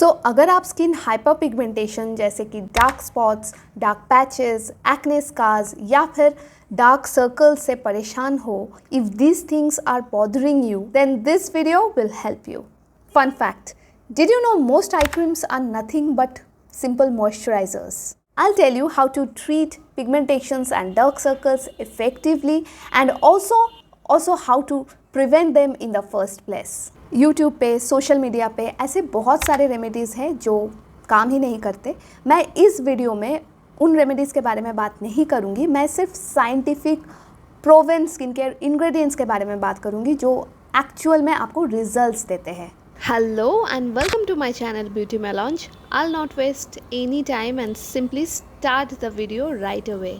अगर आप skin hyper pigmentation जैसे कि dark spots, dark patches, acne scars या फिर डार्क सर्कल्स से परेशान हो, if these things are bothering you, then this video will help you. Fun fact, did you know most eye creams are nothing but simple moisturizers? I'll tell you how to treat pigmentations and dark circles effectively and also how to prevent them in the first place. YouTube पे, social media पे ऐसे बहुत सारे remedies हैं जो काम ही नहीं करते. मैं इस वीडियो में उन रेमेडीज़ के बारे में बात नहीं करूँगी. मैं सिर्फ scientific proven skin care ingredients के बारे में बात करूँगी जो एक्चुअल में आपको रिजल्ट्स देते हैं. Hello and welcome to my channel Beauty Melange. I'll not waste any time and simply start the video right away.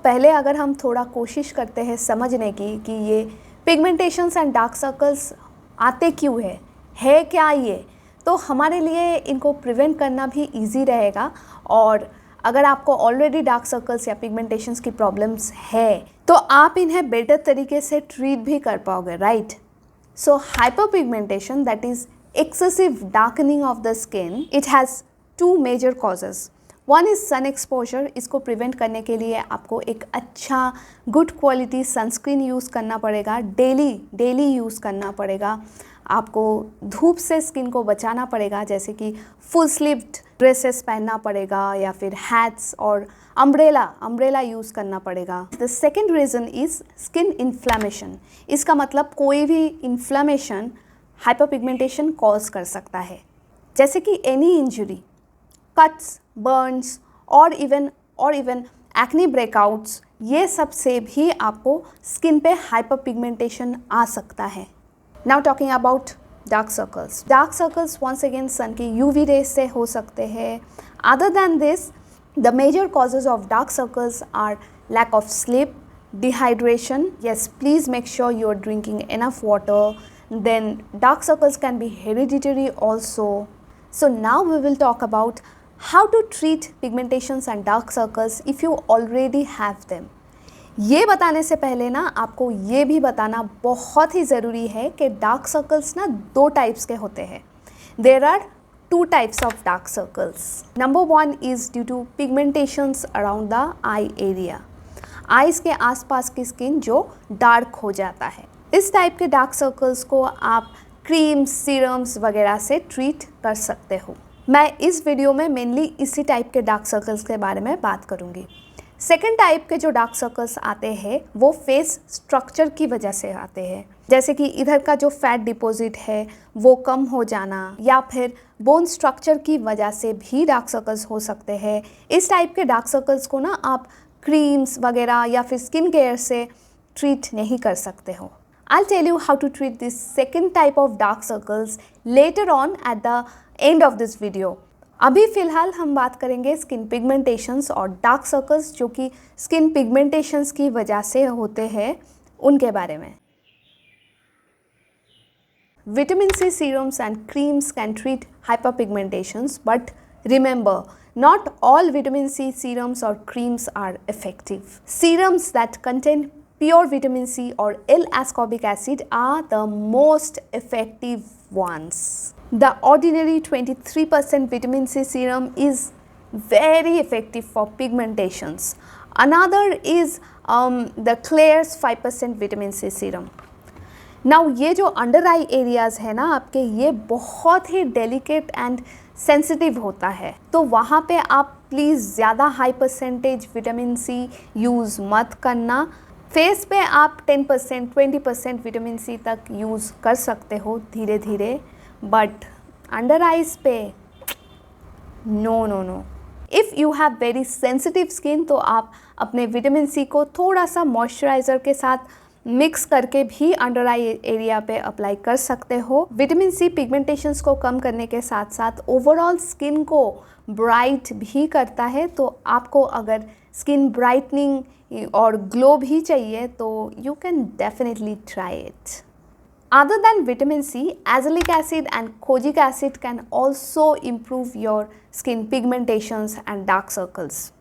पहले अगर हम थोड़ा कोशिश करते हैं समझने की कि ये पिगमेंटेशंस एंड डार्क सर्कल्स आते क्यों है क्या ये, तो हमारे लिए इनको प्रिवेंट करना भी इजी रहेगा. और अगर आपको ऑलरेडी डार्क सर्कल्स या पिगमेंटेशंस की प्रॉब्लम्स है तो आप इन्हें बेटर तरीके से ट्रीट भी कर पाओगे, right? So hyperpigmentation, that is excessive darkening of the skin, it has two major causes. One is sun exposure. इसको प्रिवेंट करने के लिए आपको एक अच्छा गुड क्वालिटी सनस्क्रीन यूज़ करना पड़ेगा, डेली यूज़ करना पड़ेगा. आपको धूप से स्किन को बचाना पड़ेगा, जैसे कि फुल स्लीव्ड ड्रेसेस पहनना पड़ेगा या फिर हैट्स और अम्ब्रेला यूज़ करना पड़ेगा. The second reason is skin inflammation. इसका मतलब कोई भी इन्फ्लेमेशन हाइपरपिगमेंटेशन कॉज कर सकता है, जैसे कि एनी इंजरी, कट्स, बर्न्स और इवन एक्ने ब्रेकआउट्स, ये सब से भी आपको स्किन पे हाइपरपिगमेंटेशन आ सकता है. Now talking about dark circles. Dark circles once again sun की यूवी रेज से हो सकते हैं. Other than this, the major causes of dark circles are lack of sleep, dehydration. Yes, please make sure you are drinking enough water. Then dark circles can be hereditary also. So now we will talk about how to treat pigmentations and dark circles if you already have them. ये बताने से पहले ना आपको ये भी बताना बहुत ही ज़रूरी है कि डार्क सर्कल्स ना दो टाइप्स के होते हैं. There are two types of dark circles. Number one is due to pigmentations around the eye area. Eyes के आसपास की स्किन जो डार्क हो जाता है. इस टाइप के डार्क सर्कल्स को आप क्रीम्स, सीरम्स वगैरह से ट्रीट कर सकते हो. मैं इस वीडियो में मेनली इसी टाइप के डार्क सर्कल्स के बारे में बात करूँगी. सेकेंड टाइप के जो डार्क सर्कल्स आते हैं वो फेस स्ट्रक्चर की वजह से आते हैं, जैसे कि इधर का जो फैट डिपॉजिट है वो कम हो जाना या फिर बोन स्ट्रक्चर की वजह से भी डार्क सर्कल्स हो सकते हैं. इस टाइप के डार्क सर्कल्स को ना आप क्रीम्स वगैरह या फिर स्किन केयर से ट्रीट नहीं कर सकते हो. I'll tell you how to treat this second type of dark circles later on at the end of this video. अभी फ़िलहाल हम बात करेंगे स्किन पिगमेंटेशंस और डार्क सर्कल्स जो कि स्किन पिगमेंटेशंस की वजह से होते हैं उनके बारे में. Vitamin C serums and creams can treat hyperpigmentations, but remember, not all vitamin C serums or creams are effective. Serums that contain pure vitamin C or L-ascorbic acid are the most effective ones. The ordinary 23% vitamin C serum is very effective for pigmentations. Another is the Klairs 5% vitamin C serum. Now ये जो under आई areas है ना आपके, ये बहुत ही delicate and sensitive होता है, तो वहाँ पे आप प्लीज़ ज़्यादा high percentage vitamin C use मत करना. फेस पे आप 10% 20% विटामिन सी तक यूज़ कर सकते हो धीरे धीरे, बट अंडर आइज़ पे no. If you have very sensitive skin तो आप अपने विटामिन सी को थोड़ा सा मॉइस्चराइज़र के साथ मिक्स करके भी अंडर आई एरिया पे अप्लाई कर सकते हो. विटामिन सी पिगमेंटेशंस को कम करने के साथ साथ ओवरऑल स्किन को ब्राइट भी करता है, तो आपको अगर स्किन ब्राइटनिंग और ग्लो भी चाहिए तो you can definitely try it. Other than vitamin C, azelaic acid and kojic acid can also improve your skin pigmentations and dark circles.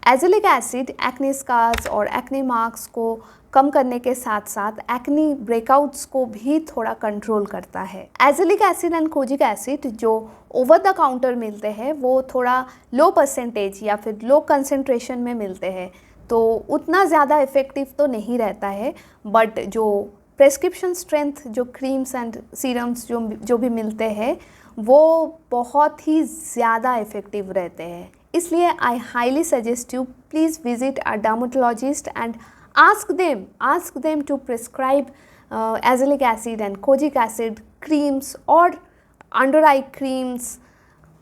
Azelaic acid acne scars और acne marks को कम करने के साथ साथ एक्ने ब्रेकआउट्स को भी थोड़ा control करता है। Azelaic acid and kojic acid जो ओवर द काउंटर मिलते हैं वो थोड़ा लो परसेंटेज या फिर लो कंसेंट्रेशन में मिलते हैं, तो उतना ज़्यादा इफ़ेक्टिव तो नहीं रहता है, बट जो प्रेस्क्रिप्शन स्ट्रेंथ जो क्रीम्स एंड सीरम्स जो भी मिलते हैं वो बहुत ही ज़्यादा इफ़ेक्टिव रहते हैं। इसलिए I highly suggest you please visit a dermatologist and ask them to prescribe azelaic acid and kojic acid creams or under eye creams,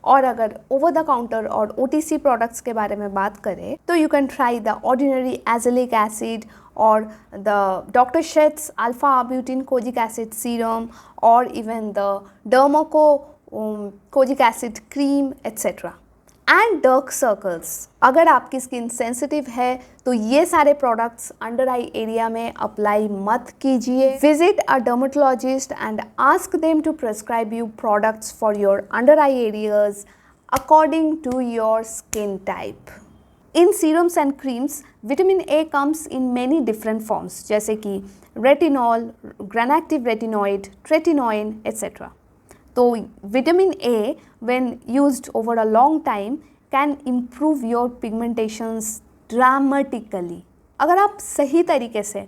और अगर ओवर द काउंटर और OTC प्रोडक्ट्स के बारे में बात करें तो you can try the Ordinary azelaic acid और the doctor Sheth's alpha arbutin kojic acid serum और even the Dermoco kojic acid cream etcetera. And dark circles, अगर आपकी स्किन सेंसिटिव है तो ये सारे प्रोडक्ट्स अंडर आई एरिया में अप्लाई मत कीजिए। Visit a dermatologist and ask them to prescribe you products for your under eye areas according to your skin type. In serums and creams vitamin A comes in many different forms जैसे कि retinol, granactive retinoid, tretinoin etcetera. तो vitamin A when used over a long time can improve your pigmentations dramatically। अगर आप सही तरीके से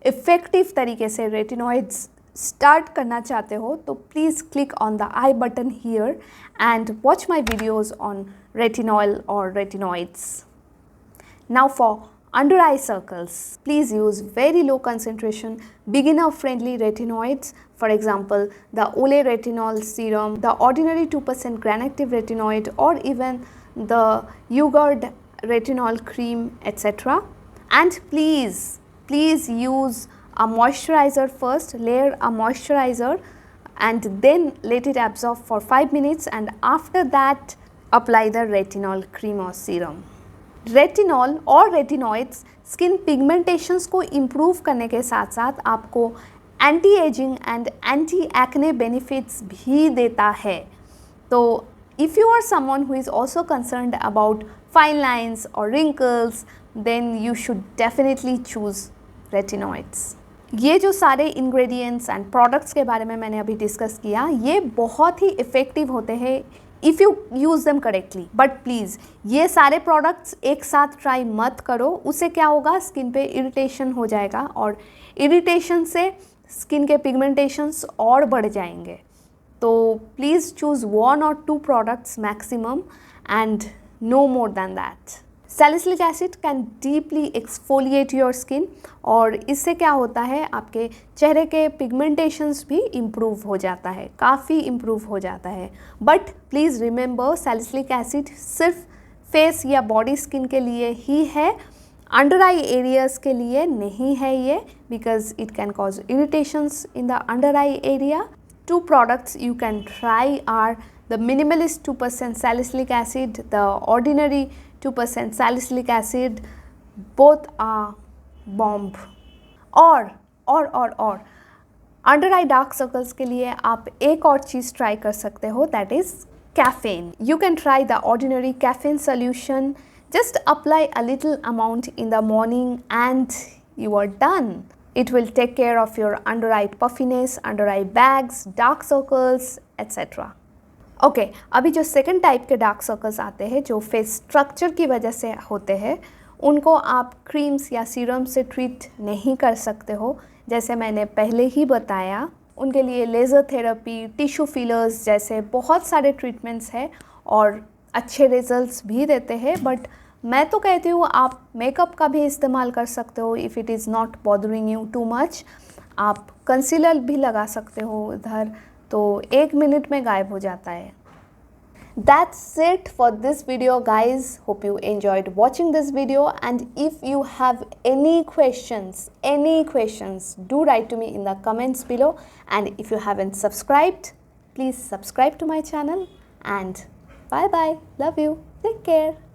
effective तरीके से रेटिनॉइड्स स्टार्ट करना चाहते हो तो please click on the i button here and watch my videos on retinol और retinoids. Now for under eye circles, please use very low concentration beginner friendly retinoids, for example the Olay retinol serum, the ordinary 2% granactive retinoid or even the Ugard retinol cream etc. And please use a moisturizer first, layer a moisturizer and then let it absorb for 5 minutes and after that apply the retinol cream or serum। Retinol और retinoids skin pigmentations को improve करने के साथ साथ आपको anti ageing and anti acne benefits भी देता है। तो if you are someone who is also concerned about fine lines और wrinkles then you should definitely choose retinoids. ये जो सारे इंग्रेडिएंट्स एंड प्रोडक्ट्स के बारे में मैंने अभी डिस्कस किया ये बहुत ही इफ़ेक्टिव होते हैं if you use them correctly, but please ये सारे प्रोडक्ट्स एक साथ ट्राई मत करो, उससे क्या होगा स्किन पे इरिटेशन हो जाएगा और इरिटेशन से स्किन के पिगमेंटेशंस और बढ़ जाएंगे। तो please choose 1 or 2 products maximum and no more than that. Salicylic acid can deeply exfoliate your skin और इससे क्या होता है आपके चेहरे के पिगमेंटेशंस भी इम्प्रूव हो जाता है, काफ़ी इम्प्रूव हो जाता है। But please remember salicylic acid सिर्फ फेस या बॉडी स्किन के लिए ही है, अंडर आई एरियाज़ के लिए नहीं है ये, because it can cause irritations in the under eye area. 2 products you can try are the minimalist 2% salicylic acid, the ordinary 2% salicylic acid, both are bomb। और अंडर आई डार्क सर्कल्स के लिए आप एक और चीज़ ट्राई कर सकते हो, that is caffeine. You can try the ordinary caffeine solution, just apply a little amount in the morning and you are done। It will take care of your under eye puffiness, under eye bags, dark circles etc. Okay अभी जो second type के dark circles आते हैं जो face structure की वजह से होते हैं उनको आप क्रीम्स या सीरम से ट्रीट नहीं कर सकते हो। जैसे मैंने पहले ही बताया उनके लिए लेज़र थेरेपी, टिश्यू फिलर्स जैसे बहुत सारे ट्रीटमेंट्स हैं और अच्छे रिजल्ट्स भी देते हैं। बट मैं तो कहती हूँ आप मेकअप का भी इस्तेमाल कर सकते हो if it is not bothering you too much. आप कंसीलर भी लगा सकते हो इधर, तो 1 मिनट में गायब हो जाता है। That's it for this video guys. Hope you enjoyed watching this video and if you have any questions do write to me in the comments below and if you haven't subscribed please subscribe to my channel and bye bye, love you, take care.